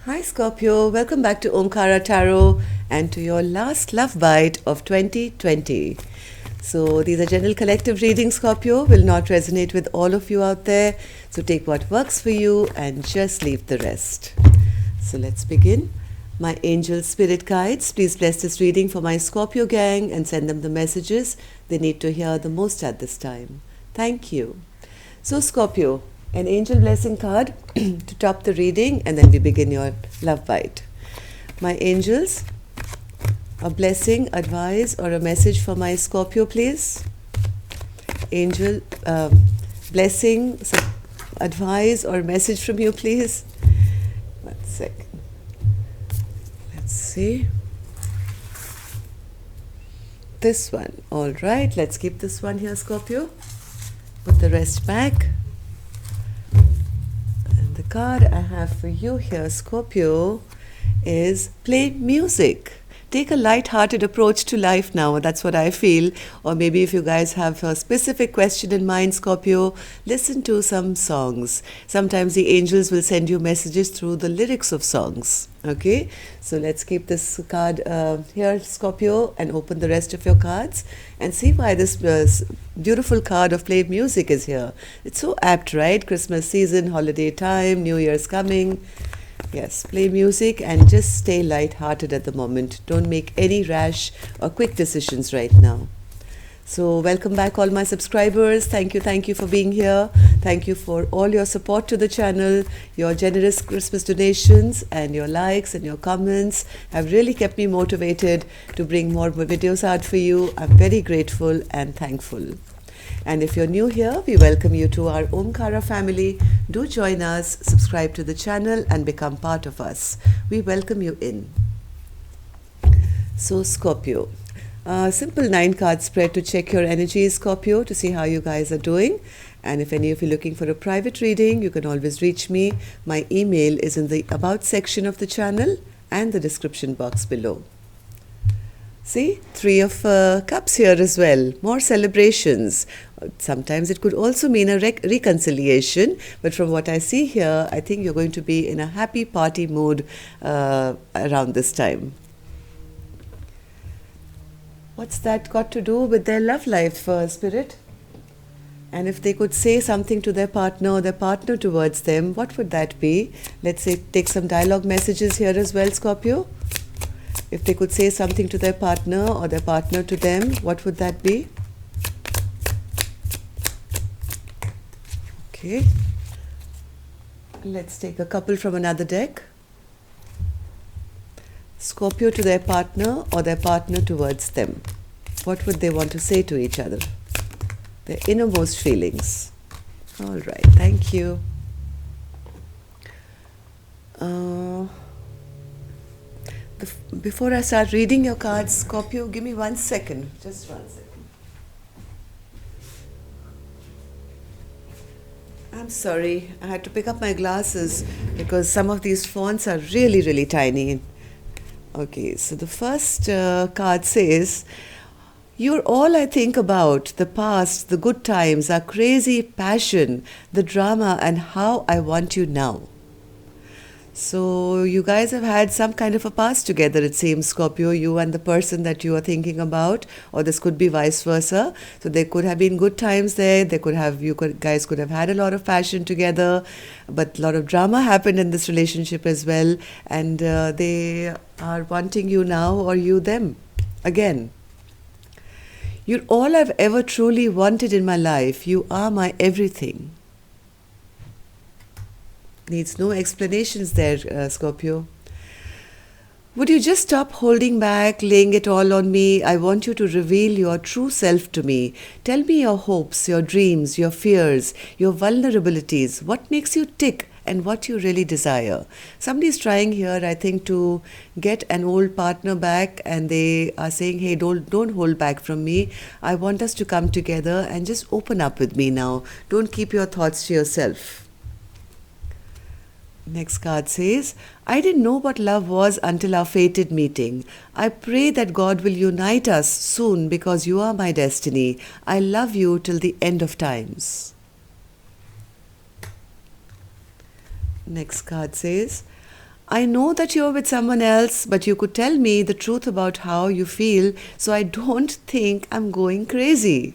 Hi Scorpio, welcome back to Omkara Tarot and to your last love bite of 2020. So these are general collective readings, Scorpio, will not resonate with all of you out there. So take what works for you and just leave the rest. So let's begin. My angel spirit guides, please bless this reading for my Scorpio gang and send them the messages they need to hear the most at this time. Thank you. So Scorpio, an angel blessing card to top the reading, and then we begin your love bite. My angels, a blessing, advice, or a message for my Scorpio, please. Angel, blessing, advice, or message from you, please. 1 second. Let's see. This one. All right, let's keep this one here, Scorpio. Put the rest back. And the card I have for you here, Scorpio, is play music. Take a light-hearted approach to life now. That's what I feel. Or maybe if you guys have a specific question in mind, Scorpio, listen to some songs. Sometimes the angels will send you messages through the lyrics of songs. Okay, so let's keep this card here, Scorpio, and open the rest of your cards and see why this beautiful card of play music is here. It's so apt, right? Christmas season, holiday time, New Year's coming. Yes, play music and just stay light-hearted at the moment. Don't make any rash or quick decisions right now. So welcome back all my subscribers. Thank you for being here. Thank you for all your support to the channel. Your generous Christmas donations and your likes and your comments have really kept me motivated to bring more videos out for you. I'm very grateful and thankful. And if you're new here, we welcome you to our Omkara family. Do join us, subscribe to the channel and become part of us. We welcome you in. So Scorpio, simple 9-card spread to check your energies, Scorpio, to see how you guys are doing. And if any of you are looking for a private reading, you can always reach me. My email is in the About section of the channel and the description box below. See, 3 of Cups here as well. More celebrations. Sometimes it could also mean a reconciliation. But from what I see here, I think you're going to be in a happy party mood around this time. What's that got to do with their love life, Spirit? And if they could say something to their partner or their partner towards them, what would that be? Let's say take some dialogue messages here as well, Scorpio. If they could say something to their partner or their partner to them, what would that be? Okay. Let's take a couple from another deck. Scorpio to their partner or their partner towards them. What would they want to say to each other? Their innermost feelings. All right, thank you. Before I start reading your cards, Scorpio, give me 1 second. Just 1 second. I'm sorry, I had to pick up my glasses because some of these fonts are really, really tiny. Okay, so the first card says, "You're all I think about, the past, the good times, our crazy passion, the drama, and how I want you now." So you guys have had some kind of a past together, it seems, Scorpio, you and the person that you are thinking about, or this could be vice versa. So there could have been good times there. Guys could have had a lot of passion together, but a lot of drama happened in this relationship as well. And they are wanting you now or you them again. "You're all I've ever truly wanted in my life. You are my everything." Needs no explanations there, Scorpio. "Would you just stop holding back, laying it all on me? I want you to reveal your true self to me. Tell me your hopes, your dreams, your fears, your vulnerabilities. What makes you tick and what you really desire." Somebody's trying here, I think, to get an old partner back, and they are saying, "Hey, don't hold back from me. I want us to come together and just open up with me now. Don't keep your thoughts to yourself." Next card says, "I didn't know what love was until our fated meeting. I pray that God will unite us soon because you are my destiny. I love you till the end of times." Next card says, I know that you're with someone else, but you could tell me the truth about how you feel so I don't think I'm going crazy.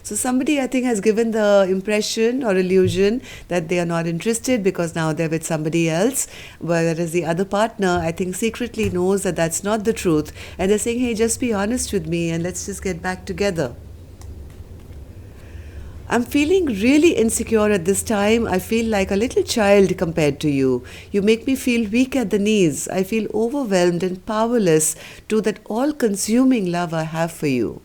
So somebody I think has given the impression or illusion that they are not interested because now they're with somebody else, whereas the other partner I think secretly knows that that's not the truth, and they're saying, hey, just be honest with me and let's just get back together. I'm feeling really insecure at this time. I feel like a little child compared to you. You make me feel weak at the knees. I feel overwhelmed and powerless to that all consuming love I have for you.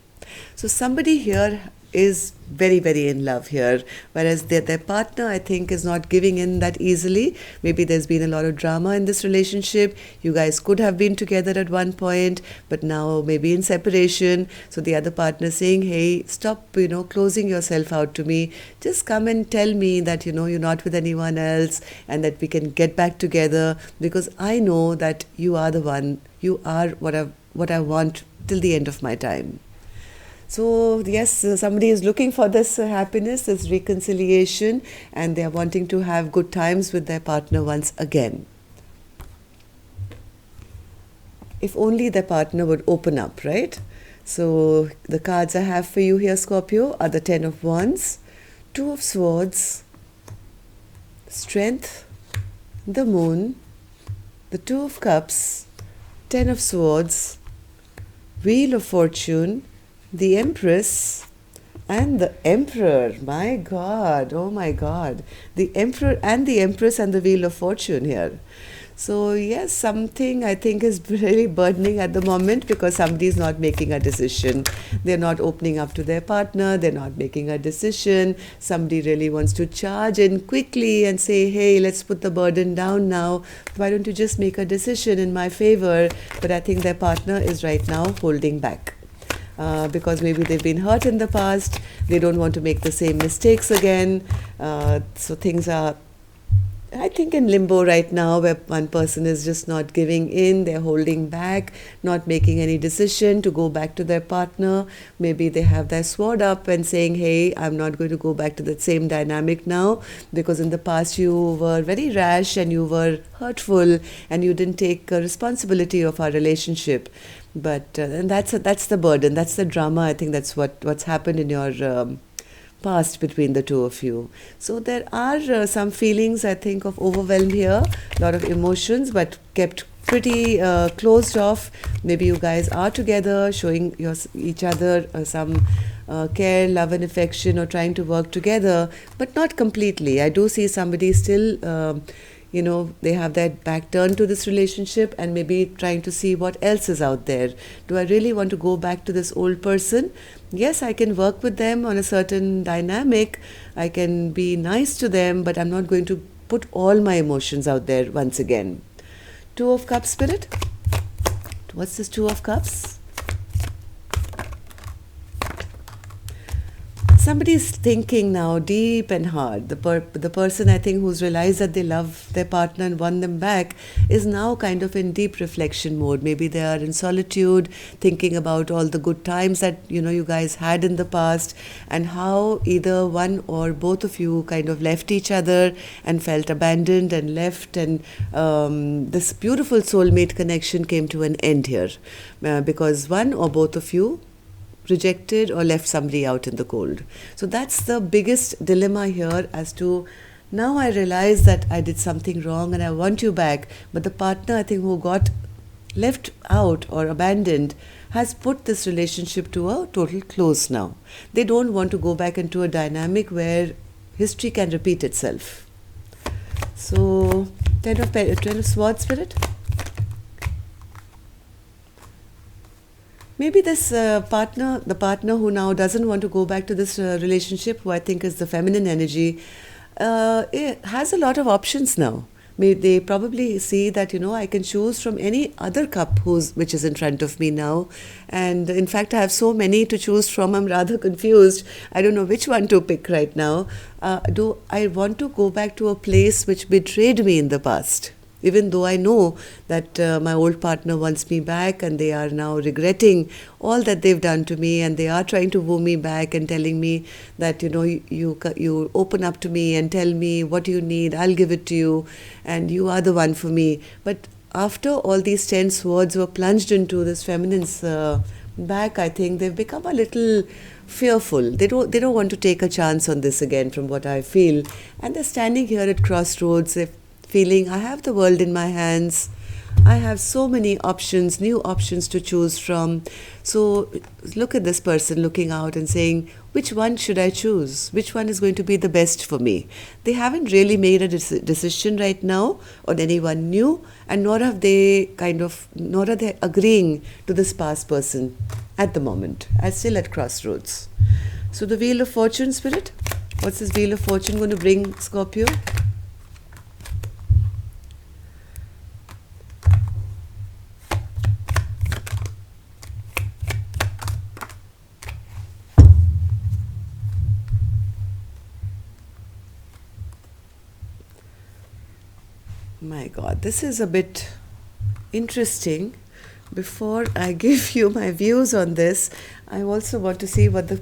So, somebody here is very, very in love here, whereas their partner, I think, is not giving in that easily. Maybe there's been a lot of drama in this relationship. You guys could have been together at one point, but now maybe in separation. So the other partner saying, hey, stop, closing yourself out to me. Just come and tell me that, you're not with anyone else and that we can get back together, because I know that you are the one. You are what I want till the end of my time. So yes, somebody is looking for this happiness, this reconciliation, and they are wanting to have good times with their partner once again. If only their partner would open up, right? So the cards I have for you here, Scorpio, are the Ten of Wands, Two of Swords, Strength, the Moon, the Two of Cups, Ten of Swords, Wheel of Fortune, the Empress, and the Emperor. My God, oh my God. The Emperor and the Empress and the Wheel of Fortune here. So yes, something I think is really burdening at the moment because somebody is not making a decision. They're not opening up to their partner. They're not making a decision. Somebody really wants to charge in quickly and say, hey, let's put the burden down now. Why don't you just make a decision in my favor? But I think their partner is right now holding back. Because maybe they've been hurt in the past, they don't want to make the same mistakes again. So things are, I think, in limbo right now, where one person is just not giving in, they're holding back, not making any decision to go back to their partner. Maybe they have their sword up and saying, hey, I'm not going to go back to that same dynamic now, because in the past you were very rash and you were hurtful and you didn't take responsibility of our relationship. But and that's the burden, that's the drama. I think that's what's happened in your past between the two of you. So there are some feelings, I think, of overwhelm here, a lot of emotions, but kept pretty closed off. Maybe you guys are together, showing each other some care, love and affection, or trying to work together, but not completely. I do see somebody still they have their back turned to this relationship and maybe trying to see what else is out there. Do I really want to go back to this old person? Yes, I can work with them on a certain dynamic. I can be nice to them, but I'm not going to put all my emotions out there once again. Two of Cups, Spirit. What's this Two of Cups? Somebody is thinking now deep and hard. The person, I think, who's realized that they love their partner and won them back is now kind of in deep reflection mode. Maybe they are in solitude, thinking about all the good times that you guys had in the past, and how either one or both of you kind of left each other and felt abandoned and left, and this beautiful soulmate connection came to an end here because one or both of you rejected or left somebody out in the cold. So that's the biggest dilemma here, as to now I realize that I did something wrong and I want you back, but the partner, I think, who got left out or abandoned has put this relationship to a total close now. They don't want to go back into a dynamic where history can repeat itself. So Ten of Swords, Spirit. Maybe this the partner who now doesn't want to go back to this relationship, who I think is the feminine energy, it has a lot of options now. They probably see that, I can choose from any other cup which is in front of me now. And in fact, I have so many to choose from, I'm rather confused. I don't know which one to pick right now. Do I want to go back to a place which betrayed me in the past? Even though I know that my old partner wants me back and they are now regretting all that they've done to me, and they are trying to woo me back and telling me that, you open up to me and tell me what you need, I'll give it to you, and you are the one for me. But after all these tense words were plunged into this feminine's back, I think they've become a little fearful. They don't want to take a chance on this again, from what I feel. And they're standing here at crossroads, they're feeling, I have the world in my hands. I have so many options, new options to choose from. So look at this person looking out and saying, which one should I choose? Which one is going to be the best for me? They haven't really made a decision right now on anyone new, and nor are they agreeing to this past person at the moment. I'm still at crossroads. So the Wheel of Fortune, Spirit, what's this Wheel of Fortune going to bring, Scorpio? My God, this is a bit interesting. Before I give you my views on this, I also want to see what the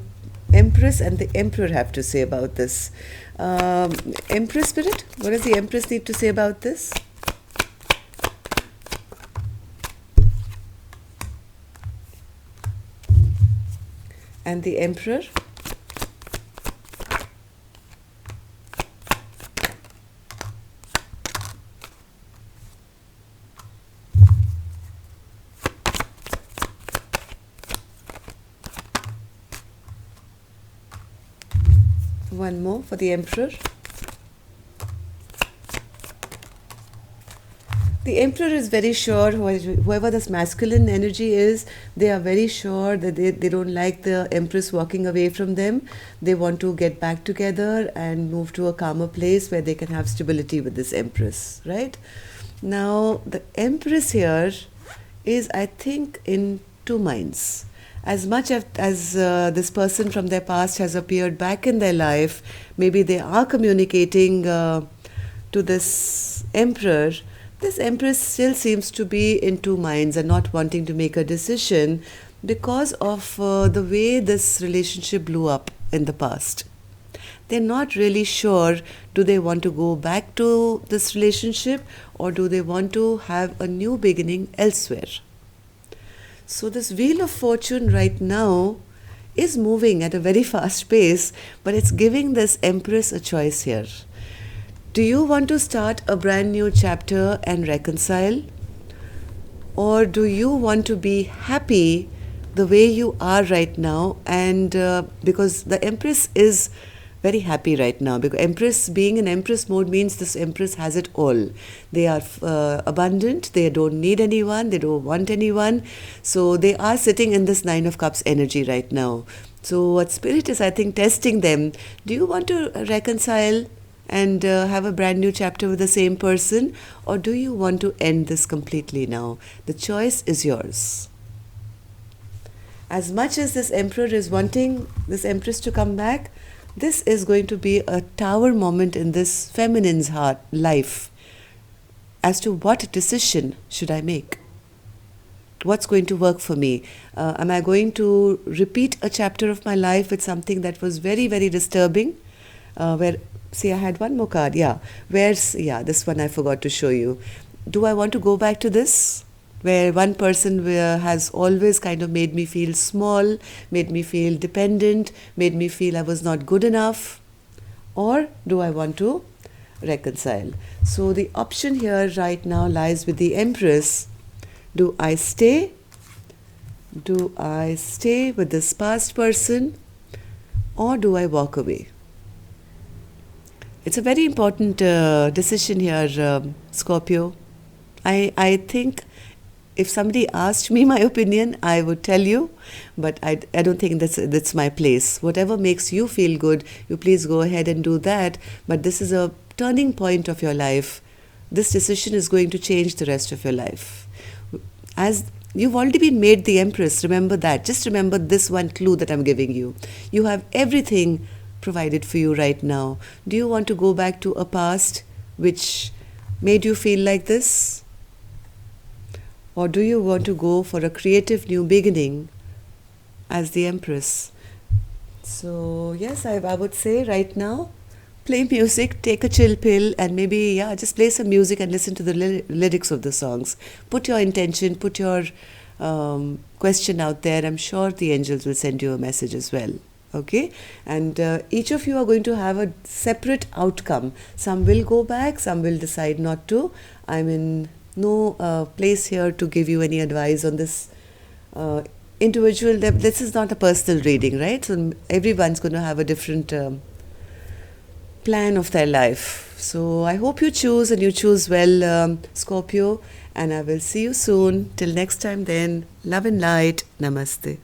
Empress and the Emperor have to say about this. Empress, Spirit, what does the Empress need to say about this? And the Emperor? One more for the Emperor. The Emperor is very sure, whoever this masculine energy is, they are very sure that they don't like the Empress walking away from them. They want to get back together and move to a calmer place where they can have stability with this Empress, right? Now, the Empress here is, I think, in two minds. As much as this person from their past has appeared back in their life, maybe they are communicating to this Emperor. This Empress still seems to be in two minds and not wanting to make a decision because of the way this relationship blew up in the past. They're not really sure, do they want to go back to this relationship or do they want to have a new beginning elsewhere? So this Wheel of Fortune right now is moving at a very fast pace, but it's giving this Empress a choice here. Do you want to start a brand new chapter and reconcile? Or do you want to be happy the way you are right now? And because the Empress is very happy right now, because Empress, being in Empress mode means this Empress has it all. They are abundant, they don't need anyone, they don't want anyone. So they are sitting in this Nine of Cups energy right now. So what Spirit is, I think, testing them. Do you want to reconcile and have a brand new chapter with the same person, or do you want to end this completely now? The choice is yours. As much as this Emperor is wanting this Empress to come back, this is going to be a tower moment in this feminine's heart life as to what decision should I make. What's going to work for me? Am I going to repeat a chapter of my life with something that was very, very disturbing? See, I had one more card. This one I forgot to show you. Do I want to go back to this? Where one person has always kind of made me feel small, made me feel dependent, made me feel I was not good enough? Or do I want to reconcile? So the option here right now lies with the Empress. Do I stay? Do I stay with this past person? Or do I walk away? It's a very important decision here, Scorpio. I think if somebody asked me my opinion, I would tell you, but I don't think that's my place. Whatever makes you feel good, you please go ahead and do that. But this is a turning point of your life. This decision is going to change the rest of your life. As you've already been made the Empress, remember that. Just remember this one clue that I'm giving you. You have everything provided for you right now. Do you want to go back to a past which made you feel like this? Or do you want to go for a creative new beginning as the Empress? So, yes, I would say right now, play music, take a chill pill, and maybe, yeah, just play some music and listen to the lyrics of the songs. Put your intention, put your question out there. I'm sure the angels will send you a message as well. Okay? And each of you are going to have a separate outcome. Some will go back, some will decide not to. I'm in no place here to give you any advice on this individual. This is not a personal reading, right? So everyone's going to have a different plan of their life. So I hope you choose and you choose well, Scorpio. And I will see you soon. Till next time, then, love and light. Namaste.